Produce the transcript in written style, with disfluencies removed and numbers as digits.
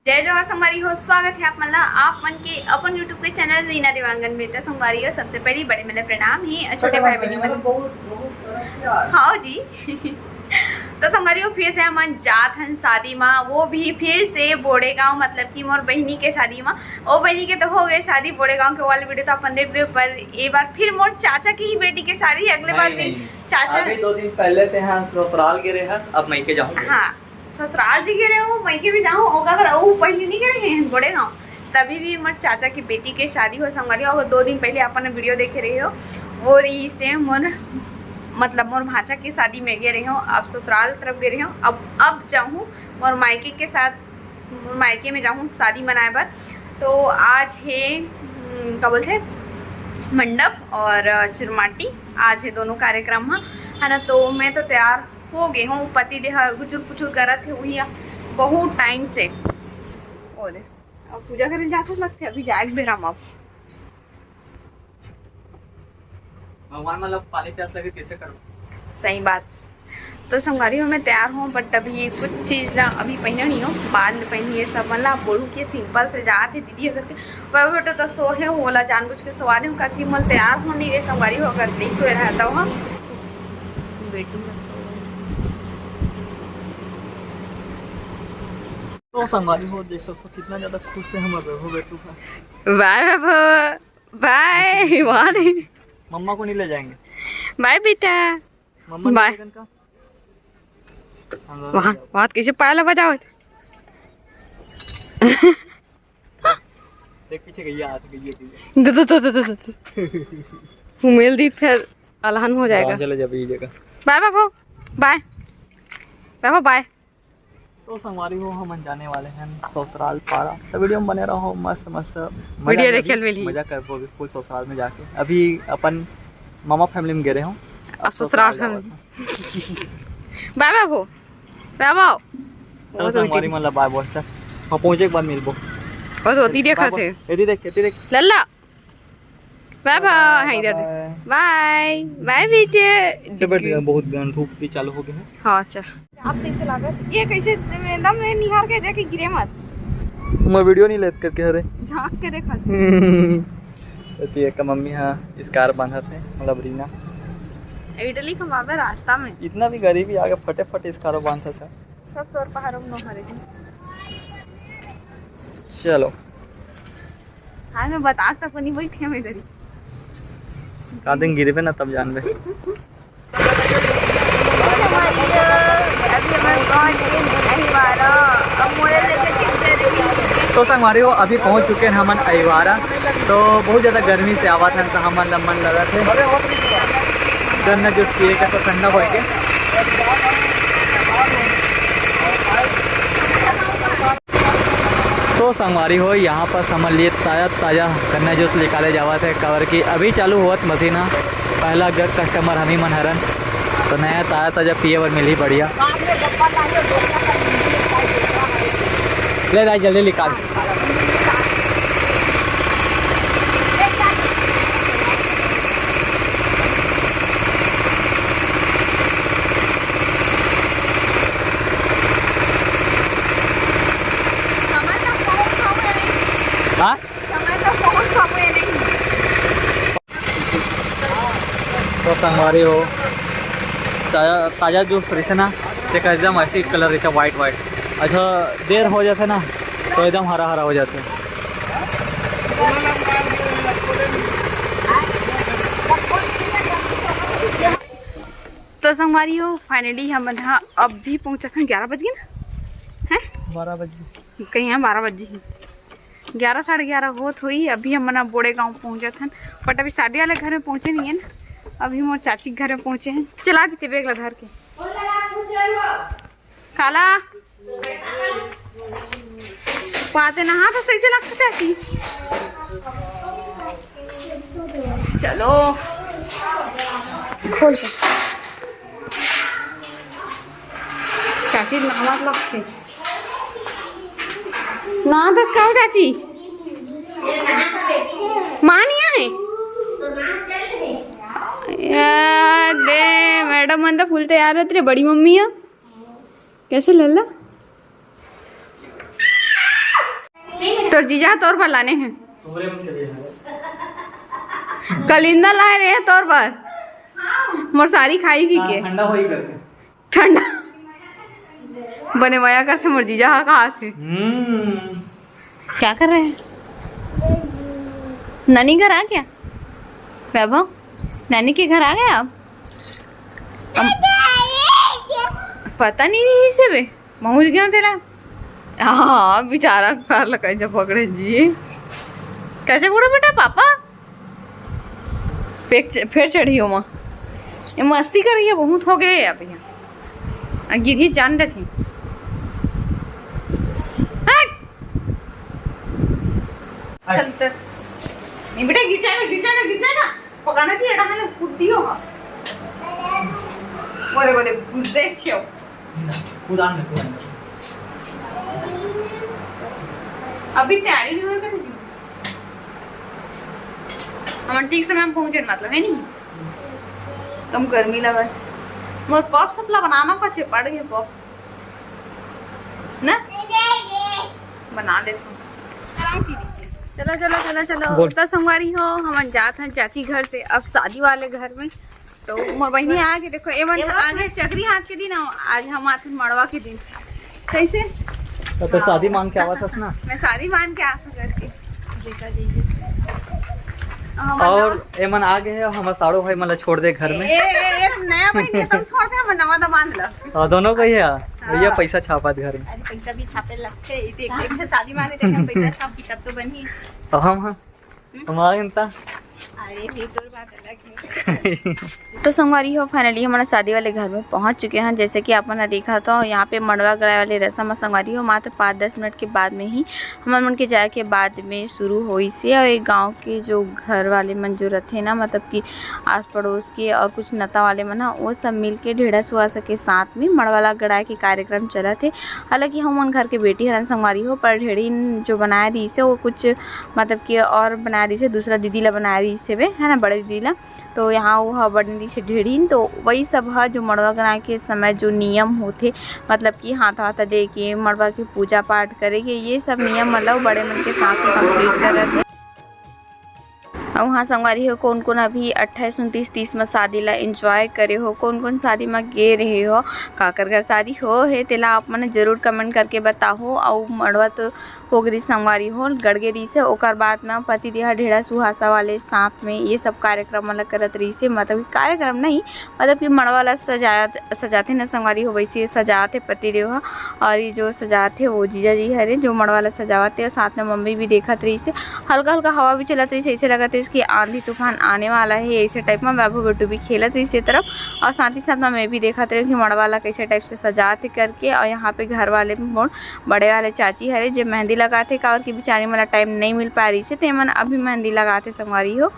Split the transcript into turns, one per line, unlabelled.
जय जोहार संगवारी हो। स्वागत है आप मन आप मन के अपन यूट्यूब के चैनल रीना देवांगन में। तो संगवारी हो सबसे पहले बड़े मेरे प्रणाम ही छोटे भाई बहनी मन हाँ जी तो संगवारी हो फिर से हम जात हन शादी माँ, वो भी फिर से बोड़े गांव, मतलब कि मोर बहनी के शादी माँ। ओ बहनी के तो हो गए शादी बोड़े गांव के वाले वीडियो तो अपन देख दे, पर एक बार फिर मोर चाचा की ही बेटी के शादी। अगले बार भी चाचा
अभी 2 दिन पहले थे हाँ ससुराल गिरे हैं, अब मई के जाऊंगा।
हाँ ससुराल भी गिरे हो, मई के भी जाऊँ होगा, अगर वो पहले नहीं गिरे हैं बड़े गाँव तभी भी मोर चाचा की बेटी के शादी हो संगवारी हो। 2 दिन पहले अपन वीडियो देखे रहे हो और इसे मोर मतलब मोर भाचा की शादी में गए रही हूँ। अब ससुराल तरफ गए रही हूँ, अब जाऊँ मोर मायके के साथ, मायके में जाऊँ शादी मनाए बर। तो आज है क्या बोलते मंडप और चुरमाटी, आज है दोनों कार्यक्रम है ना। तो मैं तो तैयार हो गए हूँ, पति देह गुचुर पुचुर करत है वही बहुत टाइम से। और अब पूजा करने जाते लगते अभी जाए बेरा अब
भगवान मतलब पानी प्यास लगे कैसे करूँ।
सही बात। तो संगवारी हो मैं तैयार हूँ, बट अभी कुछ चीज़ ला अभी पहने नहीं हो, बाद में पहनी है सब। मतलब बोलूँ कि सिंपल से जाते दीदी अगर के वह बेटो तो सो है होला जानबूझ के सवार हूँ करके मल तैयार हो नहीं रहे संगवारी हो, अगर नहीं सोए रहता हो बेटी
तो संगवारी हो देख सकते कितना ज्यादा खुश है हमारे हो बेटू का।
बाय बाय वहाँ नहीं,
मम्मा को नहीं ले जाएंगे।
बाय बेटा
मम्मा
बाय।
का
वहाँ वहाँ कैसे पायला बजाओ
देख पीछे गई आ गई
हुमेल दी फिर अलहन हो जाएगा।
चले जा ये जगह।
बाय बाबू बाय बाबू बाय।
तो संगवारी हो हम जाने वाले हैं ससुराल पारा, तो वीडियो में बने रहो, मस्त मस्त
वीडियो देखे मिली
मजा कर वो फुल ससुराल में जाके। अभी अपन मामा फैमिली में गए रहे हूँ
ससुराल बाय बाबू बाय बाबू।
तो संगवारी मतलब बाय बोल चल हम पहुंचे के बाद मिलबो।
और धोती देखा थे
एदी देख
लल्ला बाय बाय। हां इधर बाय बाय बेटे।
बहुत धूप भी चालू हो गया है।
हां अच्छा आप कैसे लागत ये कैसे एकदम निहार के देखे गिरे मत।
मैं वीडियो नहीं लेत करके अरे
झांक के देखा
तो एक मम्मी हां स्कार बांधा थे मतलब रीना
इटली कमावे रास्ता में
इतना भी गरीबी आ गया फटे फटे स्कारो बांधा था
सब तोर पहाड़ों में हरे दिन।
चलो
हां मैं बता तक नहीं बैठी हम इधर ही
का दिन गिरबे ना तब जानबे। तो संगवारी हो अभी पहुंच चुके हैं हमन अहिवारा। तो बहुत ज़्यादा गर्मी से आवा था तो हमन मन लगा थे गन्ना जो पिए का तो ठंडा हो के। तो संगवारी हो यहाँ पर समझ लिए ताज़ा गन्ना जूस निकाले जावा थे कवर की अभी चालू हुआ मशीन। पहला कस्टमर हम ही मन हरन, तो नया ताज़ा पिए बर मिली बढ़िया। ले भाई जल्दी निकाल। हाँ तो संगवारी हो ताज़ा जूस रहते ना एक एकदम ऐसी कलर रहता वाइट वाइट, अच्छा देर हो जाता ना तो एकदम हरा हरा हो जाता है।
तो संगवारी हो फाइनली हम अब भी पहुंचा था 11 बज गए ना हैं
12 बजे
कहीं यहाँ 12 बजे ही 11 साढ़े 11 होत हुई। अभी हम मना बोड़े गांव पहुंचा था, बट अभी शादी वाले घर में पहुंचे नहीं है ना, अभी मोर चाची के घर में पहुंचे हैं। चला देते बेग ला घर के काला पाते नहा तो सही से लगता चाची। चलो खोल चाची नहा लगते ना तो खाओ चाची माँ नहीं आए दे मैडम मन तो फुल तैयार होते रे बड़ी मम्मी है कैसे लल्ला तो जीजा तौर पर लाने हैं कलिंदा लाए रहे हैं तौर पर मोर सारी खाई की के
ठंडा होई करके
ठंडा बने मया कर से मोर जीजा कहा से क्या कर रहे हैं नानी घर आ गया वैभव नानी के घर आ गए आप पता नहीं इसे बे पहुँच गया तेरा हाँ बेचारा पैर लगा जब पकड़े जी कैसे पकड़ो बेटा पापा फिर चढ़ी हो माँ ये मस्ती कर रही है बहुत हो गए आप यहाँ गिरी जान रहे थे नहीं बेटा गिर जाएगा पकड़ना चाहिए ना कूद दियो वो देखो देखियो अभी तैयारी नहीं होगा हम ठीक समय हम पहुंचे मतलब है नहीं कम गर्मी लगा मोर पॉप सपला बनाना पछे पड़ गए पॉप ना बना देते चलो तो संगवारी हो हम जात हैं चाची घर से अब शादी वाले घर में तो मोर बहनी आगे देखो एवं आगे चक्री हाथ के दिन आज हम आते मड़वा के दिन कैसे
तो शादी मान के आवा था ना
मैं शादी मान के आ करके देखा दीजिए
और एमन आ गए हम साड़ो भाई मतलब छोड़ दे घर में
नया महीने तुम छोड़ दे हम नवा दमान ला
दोनों को ही है भैया पैसा छापा घर में
अरे पैसा भी छापे लगते एक से शादी माने थे हम पैसा छाप तब तो बनी
तो हम आ गए
अरे ये तो बात अलग है तो संगवारी हो फाइनली हमारा शादी वाले घर में पहुंच चुके हैं जैसे कि आपने देखा तो यहाँ पे मड़वा गड़ाई वाली रस्म संगवारी हो मात्र 5-10 मिनट के बाद में ही हमारे मन के जाए के बाद में शुरू हुई से और एक गांव के जो घर वाले मन जो रहते ना मतलब कि आस पड़ोस के और कुछ नता वाले मन वो सब मिल के ढेड़ा सुहासा के साथ में मड़वाला गड़ाई के कार्यक्रम चला थे। हालांकि हम उन घर के बेटी हरन संगवारी हो पर ढेड़ी जो बनाया रही से वो कुछ मतलब कि और बना रही से दूसरा दीदी ला बना रही से है ना बड़े दीदी ला तो यहाँ वो बड़ी से ढेड़ीन तो वही सब है जो मड़वा गड़ाई के समय जो नियम होते मतलब कि हाथ हाथ दे के मड़वा की पूजा पाठ करेंगे ये सब नियम मतलब बड़े मन के साथ में कंप्लीट कर रहे थे। और वहाँ संगवारी हो कौन कौन अभी 28, 29, 30 में शादी ला एंजॉय करे हो कौन कौन शादी में गे रहे हो काकर घर शादी हो है तेला आप मैंने जरूर कमेंट करके बताओ। और मड़वा तो हो गई संगवारी हो गड़गेरी से ओकर बाद में पति देहा ढेड़ा सुहासा वाले साथ में ये सब कार्यक्रम वाला करत रही से मतलब कार्यक्रम नहीं मतलब कि मड़वा वाला सजाते ना संगवारी हो वैसे सजाते पति देव और ये जो सजाते वो जीजा जी हरे जो मड़वा वाला सजावते और साथ में मम्मी भी देखत रही से हल्का हल्का हवा भी चलत रही से ऐसे लगता है इसकी आंधी तूफान आने वाला है ऐसे टाइप में वैभव बेटू भी खेलत रही से तरफ और साथ ही साथ में मैं भी देखत रही कि मड़वा वाला कैसे टाइप से सजाते करके। और यहाँ पे घर वाले बड़े वाले चाची हरे जब मेहंदी लगाते का और की बेचारी मतलब टाइम नहीं मिल पा रही से तो मन अभी मेहंदी लगाते संगवारी हो।